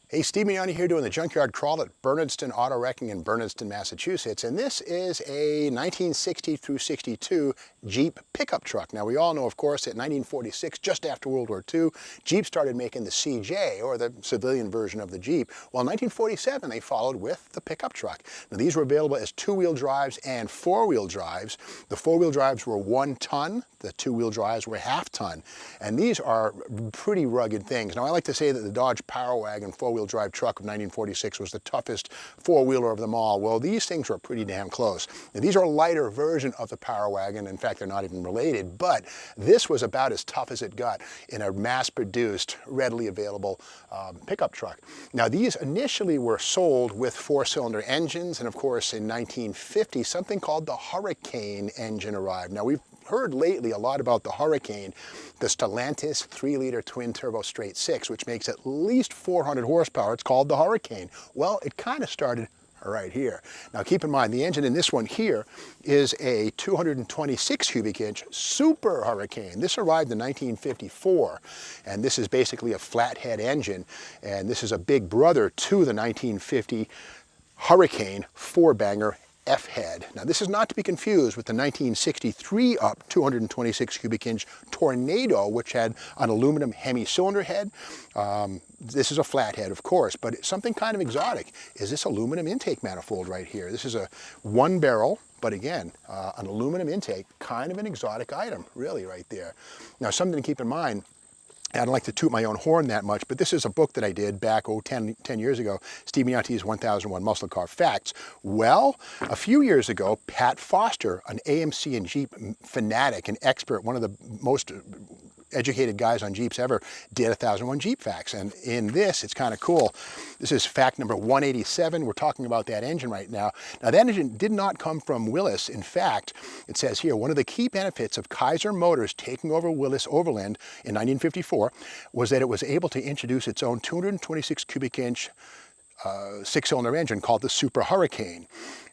Hey, Steve Mignani here doing the Junkyard Crawl at Bernardston Auto Wrecking in Bernardston, Massachusetts. And this is a 1960 through 62 Jeep pickup truck. Now, we all know, of course, that 1946, just after World War II, Jeep started making the CJ, or the civilian version of the Jeep. Well, in 1947, they followed with the pickup truck. Now, these were available as two-wheel drives and four-wheel drives. The four-wheel drives were 1 ton. The two-wheel drives were half-ton. And these are pretty rugged things. Now, I like to say that the Dodge Power Wagon four-wheel drive truck of 1946 was the toughest four-wheeler of them all. Well, these things were pretty damn close. Now, these are a lighter version of the Power Wagon. In fact, they're not even related, but this was about as tough as it got in a mass-produced, readily available pickup truck. Now, these initially were sold with four-cylinder engines, and of course, in 1950, something called the Hurricane engine arrived. Now, we've heard lately a lot about the Hurricane, the Stellantis 3-liter twin-turbo straight six, which makes at least 400 horsepower. It's called the Hurricane. Well, it kind of started right here. Now, keep in mind, the engine in this one here is a 226 cubic inch Super Hurricane. This arrived in 1954, and this is basically a flathead engine, and this is a big brother to the 1950 Hurricane four-banger F-head. Now, this is not to be confused with the 1963 up 226 cubic inch Tornado, which had an aluminum hemi-cylinder head. This is a flathead, of course, but it's something kind of exotic is this aluminum intake manifold right here. This is a one barrel, but again, an aluminum intake, kind of an exotic item, really, right there. Now, something to keep in mind, I don't like to toot my own horn that much, but this is a book that I did back, 10 years ago, Steve Mignani's 1001 Muscle Car Facts. Well, a few years ago, Pat Foster, an AMC and Jeep fanatic and expert, one of the most educated guys on Jeeps ever, did 1001 Jeep Facts. And in this, it's kind of cool. This is fact number 187. We're talking about that engine right now. Now, that engine did not come from Willis. In fact, it says here, one of the key benefits of Kaiser Motors taking over Willis Overland in 1954 was that it was able to introduce its own 226 cubic inch six-cylinder engine called the Super Hurricane.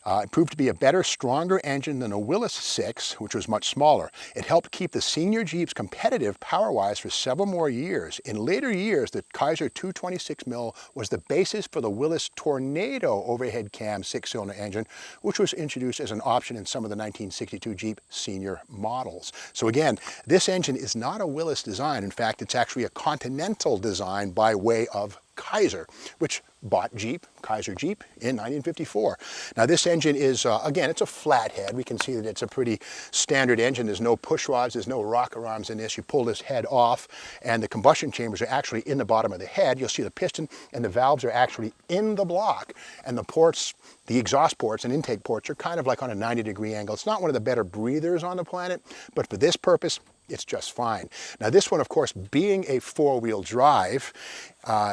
It proved to be a better, stronger engine than a Willis 6, which was much smaller. It helped keep the senior Jeeps competitive power-wise for several more years. In later years, the Kaiser 226 mil was the basis for the Willis Tornado overhead cam six-cylinder engine, which was introduced as an option in some of the 1962 Jeep senior models. So again, this engine is not a Willis design. In fact, it's actually a Continental design by way of Kaiser, which bought Jeep, Kaiser Jeep, in 1954. Now, this engine is, again, it's a flathead. We can see that it's a pretty standard engine. There's no push rods, there's no rocker arms in this. You pull this head off, and the combustion chambers are actually in the bottom of the head. You'll see the piston and the valves are actually in the block, and the ports, the exhaust ports and intake ports are kind of like on a 90-degree angle. It's not one of the better breathers on the planet, but for this purpose, it's just fine. Now, this one, of course, being a four-wheel drive,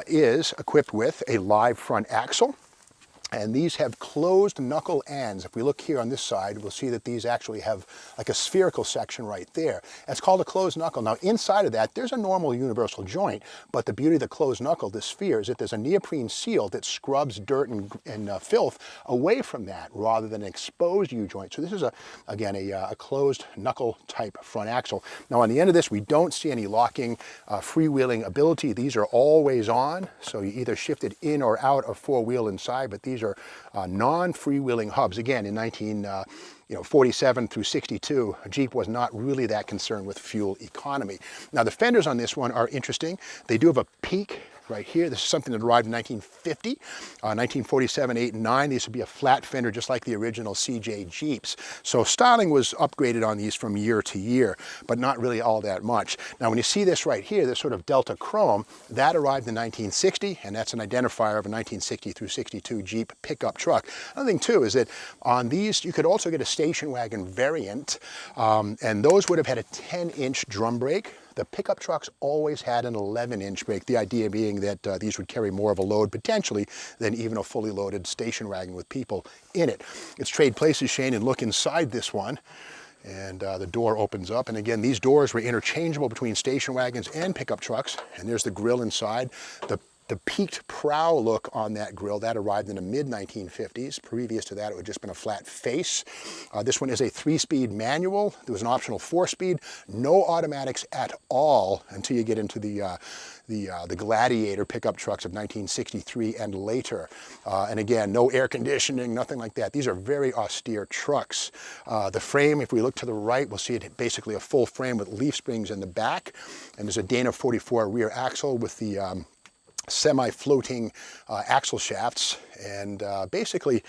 is equipped with a live front axle. And these have closed knuckle ends. If we look here on this side, we'll see that these actually have like a spherical section right there. That's called a closed knuckle. Now, inside of that, there's a normal universal joint, but the beauty of the closed knuckle, the sphere, is that there's a neoprene seal that scrubs dirt and filth away from that rather than an exposed U-joint. So this is, again, a closed knuckle type front axle. Now, on the end of this, we don't see any locking, freewheeling ability. These are always on, so you either shift it in or out of four-wheel inside, but these are non-freewheeling hubs. Again, in 1947 through 62, Jeep was not really that concerned with fuel economy. Now, the fenders on this one are interesting. They do have a peak right here. This is something that arrived in 1950, 1947, 8, and 9. These would be a flat fender just like the original CJ Jeeps. So styling was upgraded on these from year to year, but not really all that much. Now, when you see this right here, this sort of Delta Chrome, that arrived in 1960, and that's an identifier of a 1960 through 62 Jeep pickup truck. Another thing, too, is that on these, you could also get a station wagon variant, and those would have had a 10-inch drum brake. The pickup trucks always had an 11-inch brake, the idea being that these would carry more of a load potentially than even a fully loaded station wagon with people in it. Let's trade places, Shane, and look inside this one. And the door opens up. And again, these doors were interchangeable between station wagons and pickup trucks. And there's the grill inside. The peaked prow look on that grill, that arrived in the mid-1950s. Previous to that, it would have just been a flat face. This one is a 3-speed manual. There was an optional 4-speed. No automatics at all until you get into the the Gladiator pickup trucks of 1963 and later. And again, no air conditioning, nothing like that. These are very austere trucks. The frame, if we look to the right, we'll see it basically a full frame with leaf springs in the back. And there's a Dana 44 rear axle with the semi-floating axle shafts. And basically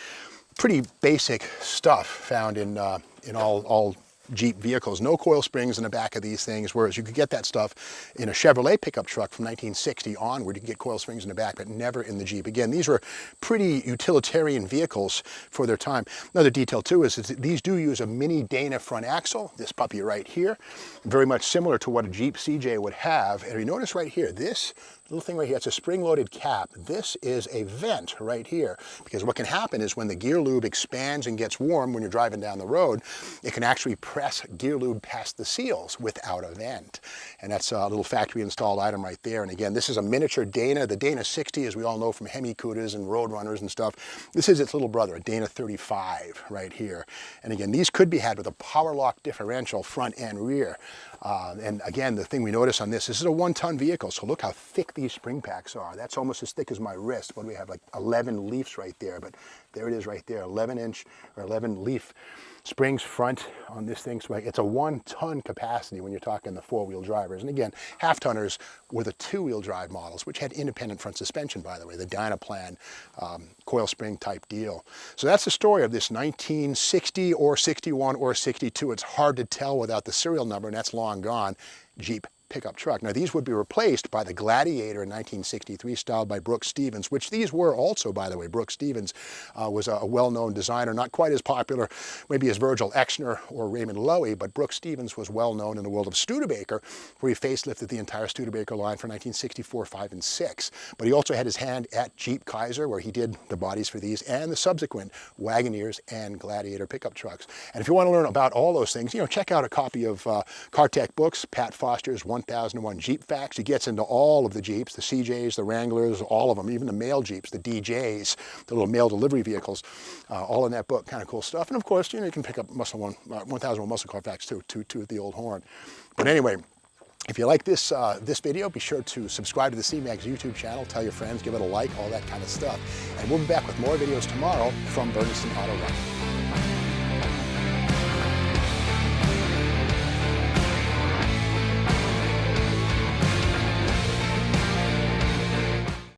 pretty basic stuff found in all Jeep vehicles. No coil springs in the back of these things, whereas you could get that stuff in a Chevrolet pickup truck from 1960 onward. You can get coil springs in the back, but never in the Jeep. Again, these were pretty utilitarian vehicles for their time. Another detail too is that these do use a mini Dana front axle, this puppy right here, very much similar to what a Jeep CJ would have. And you notice right here, this little thing right here, it's a spring-loaded cap. This is a vent right here, because what can happen is when the gear lube expands and gets warm when you're driving down the road, it can actually press gear lube past the seals without a vent. And that's a little factory installed item right there. And again, this is a miniature Dana. The Dana 60, as we all know from Hemi Cudas and Road Runners and stuff, this is its little brother, a Dana 35 right here. And again, these could be had with a power lock differential front and rear. And again, the thing we notice on this is a 1-ton vehicle, so look how thick these spring packs are. That's almost as thick as my wrist. What do we have, like 11 leafs right there, but there it is right there, 11-inch or 11 leaf springs front on this thing. So it's a 1-ton capacity when you're talking the 4-wheel drivers. And again, half-tonners were the 2-wheel drive models, which had independent front suspension, by the way, the Dynaplan coil spring type deal. So that's the story of this 1960 or 61 or 62. It's hard to tell without the serial number, and that's long gone, Jeep pickup truck. Now these would be replaced by the Gladiator in 1963, styled by Brooks Stevens, which these were also, by the way. Brooks Stevens was a well-known designer, not quite as popular maybe as Virgil Exner or Raymond Loewy, but Brooks Stevens was well known in the world of Studebaker, where he facelifted the entire Studebaker line for 1964, 5, and 6. But he also had his hand at Jeep Kaiser, where he did the bodies for these and the subsequent Wagoneers and Gladiator pickup trucks. And if you want to learn about all those things, check out a copy of Car Tech Books, Pat Foster's 1001 Jeep Facts. He gets into all of the Jeeps, the CJs, the Wranglers, all of them, even the mail Jeeps, the DJs, the little mail delivery vehicles, all in that book. Kind of cool stuff. And of course, you can pick up 1001 Muscle Car Facts too, to the old horn. But anyway, if you like this video, be sure to subscribe to the C-Mags YouTube channel, tell your friends, give it a like, all that kind of stuff. And we'll be back with more videos tomorrow from Bernardston Auto Running.